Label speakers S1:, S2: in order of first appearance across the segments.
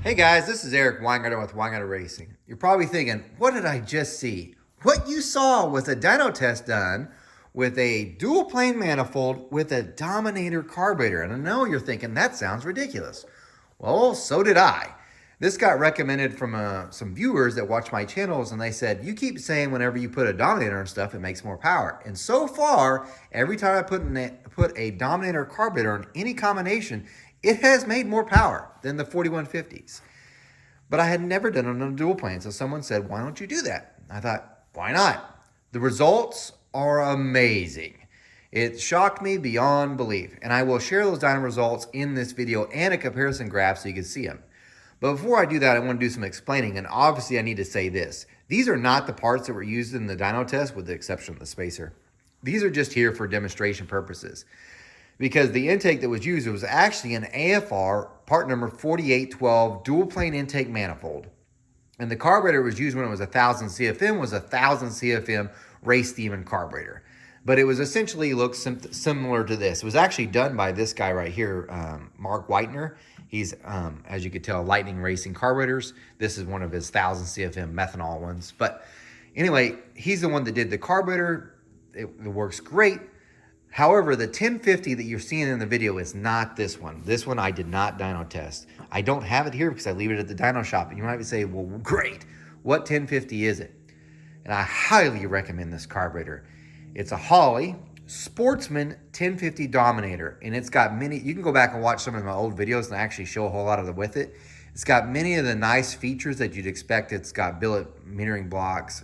S1: Hey guys, this is Eric Weingarten with Weingarten Racing. You're probably thinking, what did I just see? What you saw was a dyno test done with a dual plane manifold with a Dominator carburetor. And I know you're thinking, that sounds ridiculous. Well, so did I. This got recommended from some viewers that watch my channels, and they said, you keep saying whenever you put a Dominator and stuff, it makes more power. And so far, every time I put a Dominator carburetor in any combination, it has made more power than the 4150s. But I had never done it on a dual plane. So someone said, why don't you do that? I thought, why not? The results are amazing. It shocked me beyond belief. And I will share those dyno results in this video and a comparison graph so you can see them. But before I do that, I want to do some explaining. And obviously I need to say this. These are not the parts that were used in the dyno test with the exception of the spacer. These are just here for demonstration purposes, because the intake that was used was actually an AFR part number 4812 dual plane intake manifold. And the carburetor was used when it was 1000 CFM, was 1000 CFM race demon carburetor. But it was essentially looked similar to this. It was actually done by this guy right here, Mark Whitener. He's, as you could tell, Lightning Racing carburetors. This is one of his 1000 CFM methanol ones. But anyway, he's the one that did the carburetor. It works great. However, the 1050 that you're seeing in the video is not this one. This one I did not dyno test. I don't have it here because I leave it at the dyno shop. And you might be saying, well, great. What 1050 is it? And I highly recommend this carburetor. It's a Holley Sportsman 1050 Dominator. And it's got many, you can go back and watch some of my old videos and I actually show a whole lot of it with it. It's got many of the nice features that you'd expect. It's got billet metering blocks.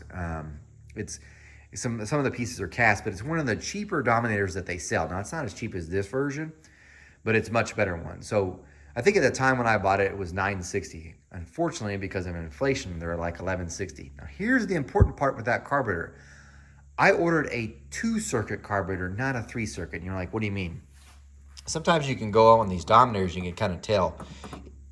S1: Some of the pieces are cast, but it's one of the cheaper Dominators that they sell. Now, it's not as cheap as this version, but it's a much better one. So I think at the time when I bought it, it was $960. Unfortunately, because of inflation, they're like $1160. Now, here's the important part with that carburetor. I ordered a 2-circuit carburetor, not a 3-circuit. And you're like, what do you mean? Sometimes you can go on these Dominators, you can kind of tell.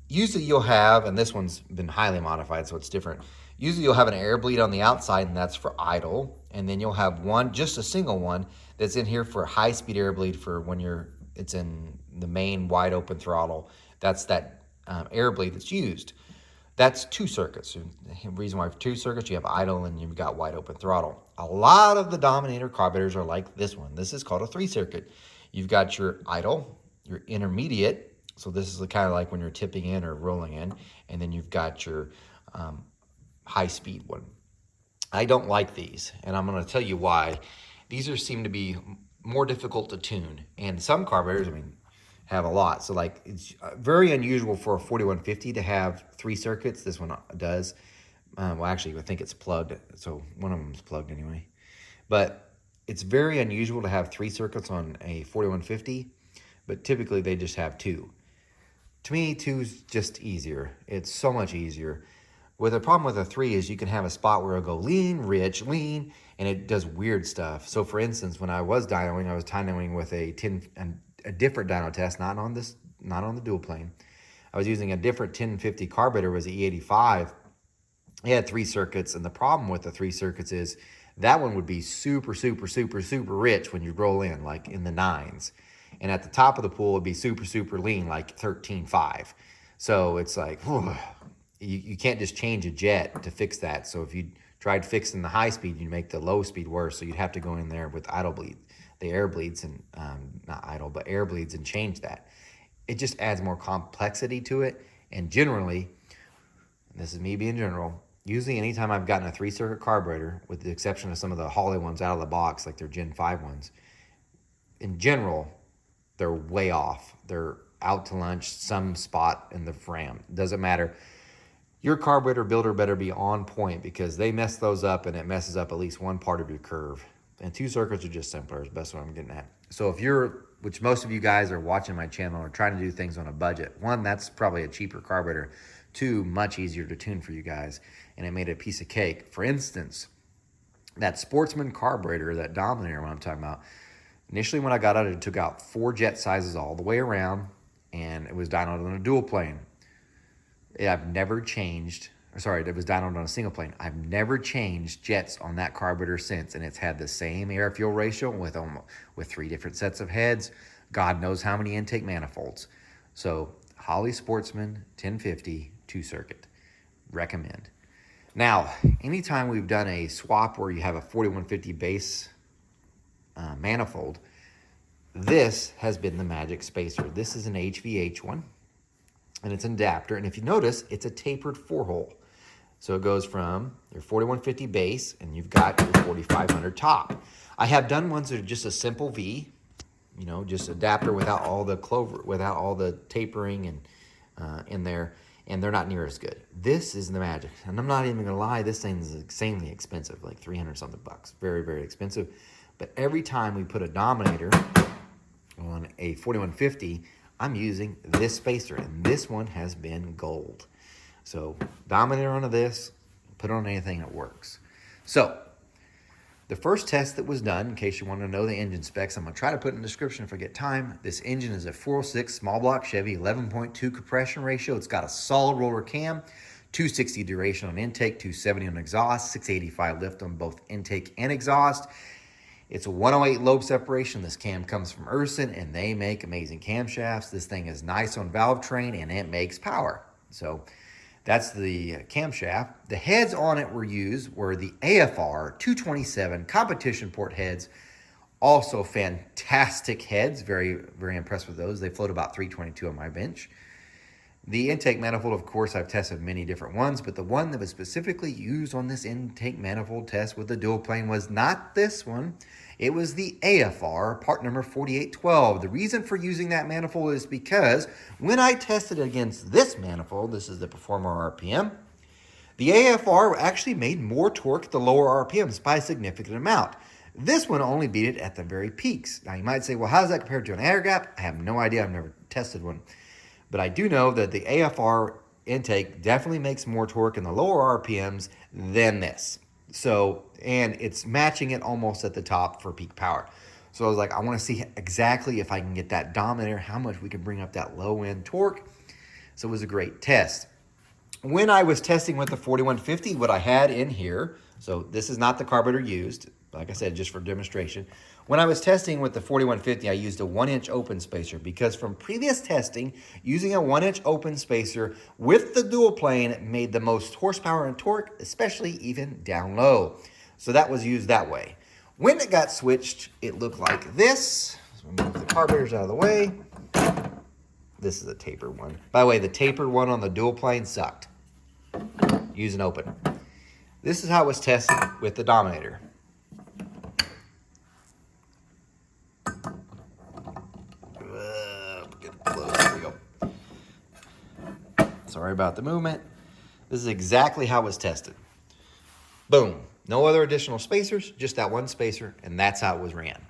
S1: Usually you'll have, and this one's been highly modified, so it's different. Usually you'll have an air bleed on the outside, and that's for idle. And then you'll have one, just a single one, that's in here for high-speed air bleed for when it's in the main wide open throttle. That's that air bleed that's used. That's 2 circuits. The reason why for 2 circuits, you have idle and you've got wide open throttle. A lot of the Dominator carburetors are like this one. This is called a 3-circuit. You've got your idle, your intermediate. So this is kind of like when you're tipping in or rolling in. And then you've got your high-speed one. I don't like these, and I'm going to tell you why. These seem to be more difficult to tune, and some carburetors, have a lot. So like, it's very unusual for a 4150 to have 3 circuits. This one does. Well, actually, I think it's plugged, so one of them is plugged anyway. But it's very unusual to have 3 circuits on a 4150, but typically they just have 2. To me, 2 is just easier. It's so much easier. With the problem with a 3 is you can have a spot where it'll go lean, rich, lean, and it does weird stuff. So for instance, when I was dynoing, I was dynoing with a different dyno test, not on the dual plane. I was using a different 1050 carburetor, was the E85. It had 3 circuits, and the problem with the 3 circuits is that one would be super, super, super, super rich when you roll in, like in the 9s. And at the top of the pool, it'd be super, super lean, like 13.5. So it's like, whew. You can't just change a jet to fix that. So if you tried fixing the high speed, you'd make the low speed worse. So you'd have to go in there with idle bleed, the air bleeds, and not idle, but air bleeds, and change that. It just adds more complexity to it. And generally, this is me being general, usually anytime I've gotten a 3-circuit carburetor, with the exception of some of the Holley ones out of the box, like their Gen 5 ones, in general, they're way off. They're out to lunch, some spot in the RAM. Doesn't matter. Your carburetor builder better be on point, because they mess those up and it messes up at least one part of your curve. And 2 circuits are just simpler, is best what I'm getting at. So if you're, which most of you guys are watching my channel, are trying to do things on a budget, 1, that's probably a cheaper carburetor. 2, much easier to tune for you guys. And it made a piece of cake. For instance, that Sportsman carburetor, that Dominator one I'm talking about, initially when I got it, it took out 4 jet sizes all the way around, and it was dynoed on a dual plane. I've never changed, it was dynoed on a single plane. I've never changed jets on that carburetor since, and it's had the same air-fuel ratio with 3 different sets of heads. God knows how many intake manifolds. So Holley Sportsman 1050 2-circuit. Recommend. Now, anytime we've done a swap where you have a 4150 base manifold, this has been the magic spacer. This is an HVH one, and it's an adapter. And if you notice, it's a tapered 4-hole. So it goes from your 4150 base, and you've got your 4500 top. I have done ones that are just a simple V, you know, just adapter without all the clover, without all the tapering and in there, and they're not near as good. This is the magic, and I'm not even gonna lie, this thing is insanely expensive, like 300 something bucks, very, very expensive. But every time we put a Dominator on a 4150, I'm using this spacer, and this one has been gold. So Dominator onto this, put it on anything that works. So the first test that was done, in case you want to know the engine specs, I'm going to try to put in the description if I get time. This engine is a 406 small block Chevy, 11.2 compression ratio. It's got a solid roller cam, 260 duration on intake, 270 on exhaust, 685 lift on both intake and exhaust. It's a 108 lobe separation. This cam comes from Erson, and they make amazing camshafts. This thing is nice on valve train, and it makes power. So that's the camshaft. The heads on it were the AFR 227 competition port heads. Also fantastic heads. Very, very impressed with those. They float about 322 on my bench. The intake manifold, of course, I've tested many different ones, but the one that was specifically used on this intake manifold test with the dual plane was not this one. It was the AFR, part number 4812. The reason for using that manifold is because when I tested against this manifold, this is the Performer RPM, the AFR actually made more torque at the lower RPMs by a significant amount. This one only beat it at the very peaks. Now you might say, well, how does that compare to an air gap? I have no idea. I've never tested one. But I do know that the AFR intake definitely makes more torque in the lower RPMs than this. So, and it's matching it almost at the top for peak power. So I was like, I want to see exactly if I can get that Dominator, how much we can bring up that low end torque. So it was a great test. When I was testing with the 4150, what I had in here, so this is not the carburetor used, like I said, just for demonstration. When I was testing with the 4150, I used a 1-inch open spacer because from previous testing, using a 1-inch open spacer with the dual plane made the most horsepower and torque, especially even down low. So that was used that way. When it got switched, it looked like this. So move the carburetors out of the way. This is a tapered one. By the way, the tapered one on the dual plane sucked. Use an open. This is how it was tested with the Dominator. Get close. There we go. Sorry about the movement. This is exactly how it was tested. Boom. No other additional spacers, just that one spacer, and that's how it was ran.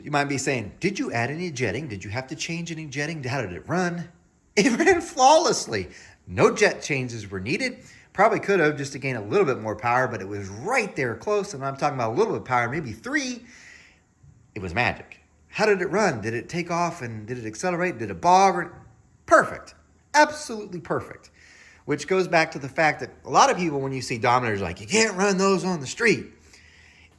S1: You might be saying, did you add any jetting? Did you have to change any jetting? How did it run? It ran flawlessly. No jet changes were needed. Probably could have just to gain a little bit more power, but it was right there close. And I'm talking about a little bit of power, maybe 3. It was magic. How did it run? Did it take off and did it accelerate? Did it bog? Perfect. Absolutely perfect. Which goes back to the fact that a lot of people, when you see Dominators, like, you can't run those on the street.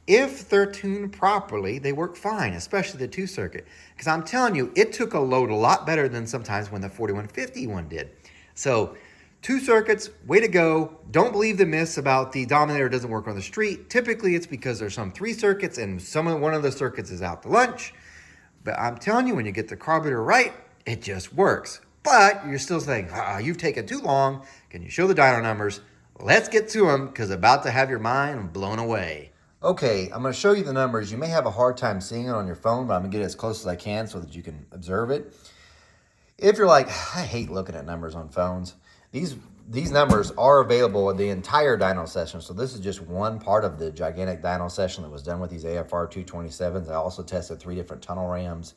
S1: If they're tuned properly, they work fine, especially the 2-circuit. Because I'm telling you, it took a load a lot better than sometimes when the 4150 one did. So 2 circuits, way to go. Don't believe the myths about the Dominator doesn't work on the street. Typically, it's because there's some 3 circuits and one of the circuits is out to lunch. But I'm telling you, when you get the carburetor right, it just works. But you're still saying, you've taken too long. Can you show the dyno numbers? Let's get to them, because about to have your mind blown away. Okay, I'm going to show you the numbers. You may have a hard time seeing it on your phone, but I'm going to get it as close as I can so that you can observe it. If you're like, I hate looking at numbers on phones, these numbers are available in the entire dyno session. So this is just one part of the gigantic dyno session that was done with these AFR 227s. I also tested 3 different tunnel rams,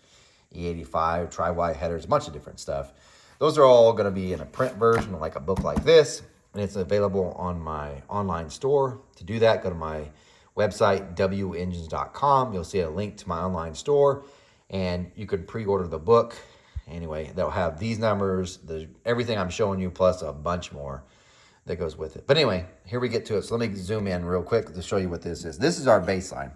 S1: E85, tri-wide headers, a bunch of different stuff. Those are all going to be in a print version, like a book like this, and it's available on my online store. To do that, go to my website, wengines.com. You'll see a link to my online store, and you can pre-order the book. Anyway, they'll have these numbers, everything I'm showing you, plus a bunch more that goes with it. But anyway, here we get to it. So let me zoom in real quick to show you what this is. This is our baseline.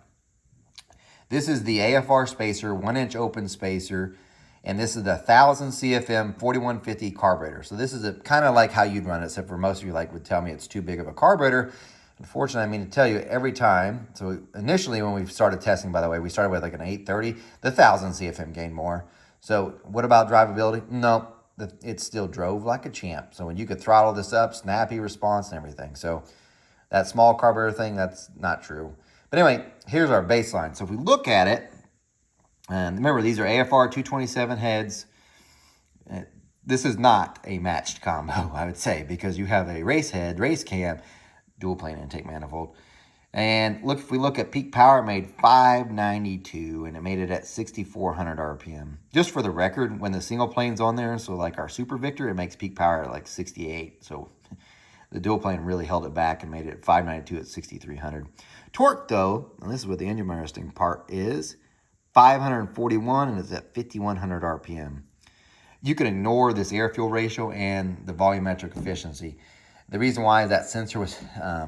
S1: This is the AFR spacer, 1-inch open spacer. And this is the 1000 CFM 4150 carburetor. So this is kind of like how you'd run it, except for most of you would tell me it's too big of a carburetor. Unfortunately, I mean to tell you, every time, so initially when we started testing, by the way, we started with like an 830. The 1000 CFM gained more. So what about drivability? No, it still drove like a champ. So when you could throttle this up, snappy response and everything. So that small carburetor thing, that's not true. But anyway, here's our baseline. So if we look at it, and remember, these are AFR 227 heads. This is not a matched combo, I would say, because you have a race head, race cam, dual plane intake manifold. And look, if we look at peak power, it made 592, and it made it at 6,400 RPM. Just for the record, when the single plane's on there, so like our Super Victor, it makes peak power at like 68. So the dual plane really held it back and made it 592 at 6,300. Torque, though, and this is what the interesting part is, 541, and it's at 5,100 RPM. You can ignore this air-fuel ratio and the volumetric efficiency. The reason why that sensor was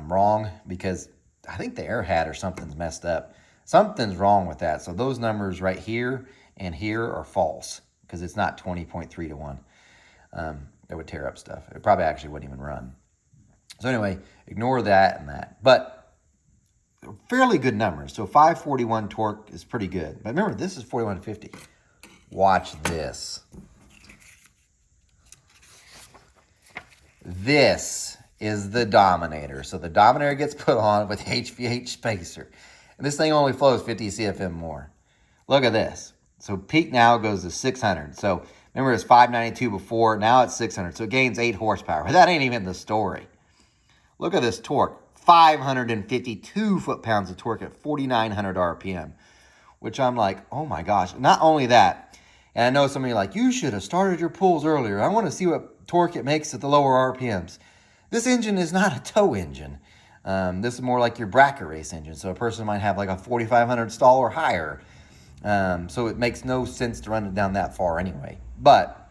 S1: wrong, because I think the air hat or something's messed up. Something's wrong with that. So those numbers right here and here are false, because it's not 20.3 to 1. It would tear up stuff. It probably actually wouldn't even run. So anyway, ignore that and that. But fairly good numbers. So 541 torque is pretty good. But remember, this is 4150. Watch this. This is the Dominator. So the Dominator gets put on with HVH spacer. And this thing only flows 50 CFM more. Look at this. So peak now goes to 600. So remember, it's 592 before. Now it's 600. So it gains 8 horsepower. But that ain't even the story. Look at this torque. 552 foot-pounds of torque at 4,900 RPM. Which I'm like, oh my gosh. Not only that. And I know some of you are like, you should have started your pulls earlier. I want to see what torque it makes at the lower RPMs. This engine is not a tow engine. This is more like your bracket race engine. So a person might have like a 4,500 stall or higher. So it makes no sense to run it down that far anyway. But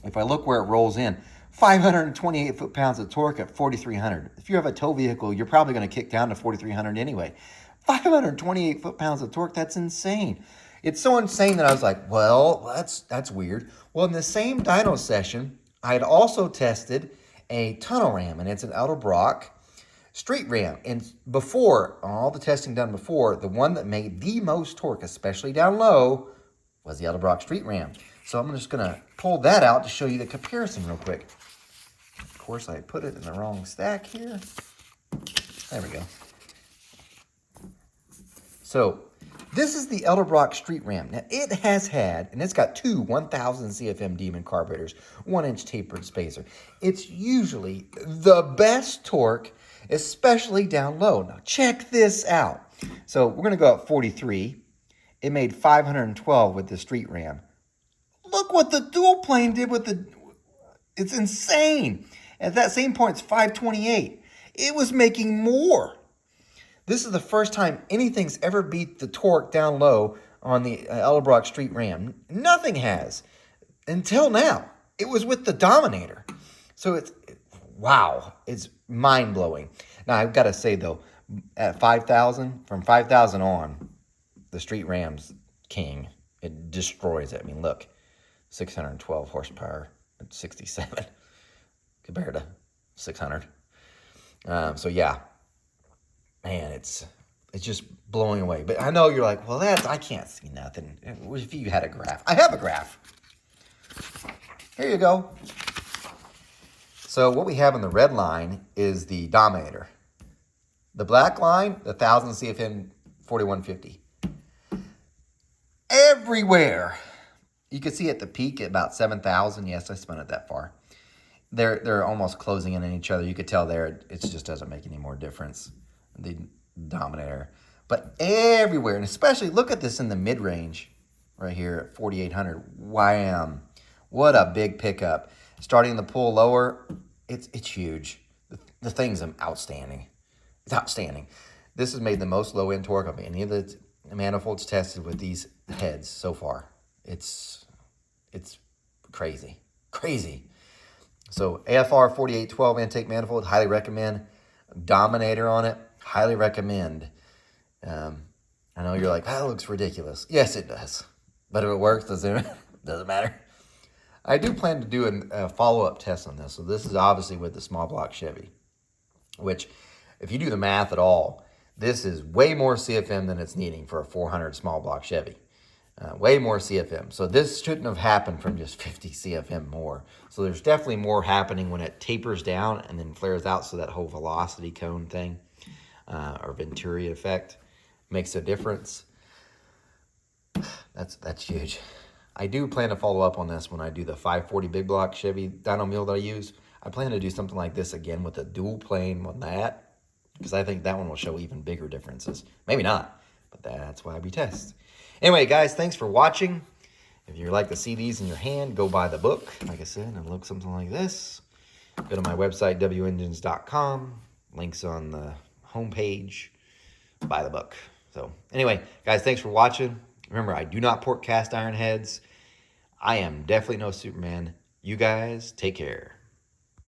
S1: if I look where it rolls in, 528 foot-pounds of torque at 4,300. If you have a tow vehicle, you're probably going to kick down to 4,300 anyway. 528 foot-pounds of torque, that's insane. It's so insane that I was like, well, that's weird. Well, in the same dyno session, I had also tested a tunnel ram, and it's an Edelbrock street ram. And before, all the testing done before, the one that made the most torque, especially down low, was the Edelbrock street ram. So I'm just going to pull that out to show you the comparison real quick. Of course, I put it in the wrong stack here. There we go. So this is the Edelbrock street ram. Now, it has had, and it's got two 1,000 CFM Demon carburetors, 1-inch tapered spacer. It's usually the best torque, especially down low. Now, check this out. So we're going to go at 43. It made 512 with the street ram. Look what the dual plane did with the... It's insane. At that same point, it's 528. It was making more. This is the first time anything's ever beat the torque down low on the Edelbrock street ram. Nothing has until now. It was with the Dominator. So wow, it's mind-blowing. Now, I've got to say, though, at 5,000, from 5,000 on, the street ram's king. It destroys it. I mean, look, 612 horsepower at 67 compared to 600. So, yeah. Man, it's just blowing away. But I know you're like, well, I can't see nothing. What if you had a graph? I have a graph. Here you go. So what we have in the red line is the Dominator. The black line, the 1,000 CFM 4150. Everywhere. You can see at the peak at about 7,000. Yes, I spun it that far. They're almost closing in on each other. You could tell there it just doesn't make any more difference. The Dominator. But everywhere, and especially look at this in the mid-range right here at 4,800. Wham. What a big pickup. Starting the pull lower, it's huge. The thing's outstanding. It's outstanding. This has made the most low-end torque of any of the manifolds tested with these heads so far. It's crazy. Crazy. So AFR 4812 intake manifold, highly recommend. Dominator on it, highly recommend. I know you're like, that looks ridiculous. Yes, it does. But if it works, does Doesn't matter. I do plan to do a follow-up test on this. So this is obviously with the small block Chevy, which if you do the math at all, this is way more CFM than it's needing for a 400 small block Chevy. Way more CFM. So this shouldn't have happened from just 50 CFM more. So there's definitely more happening when it tapers down and then flares out. So that whole velocity cone thing or Venturi effect makes a difference. That's huge. I do plan to follow up on this when I do the 540 big block Chevy dyno mule that I use. I plan to do something like this again with a dual plane on that, because I think that one will show even bigger differences. Maybe not, but that's why we test. Anyway, guys, thanks for watching. If you'd like to see these in your hand, go buy the book, like I said, and look something like this. Go to my website, wengines.com. Links on the homepage. Buy the book. So anyway, guys, thanks for watching. Remember, I do not port cast iron heads. I am definitely no Superman. You guys, take care.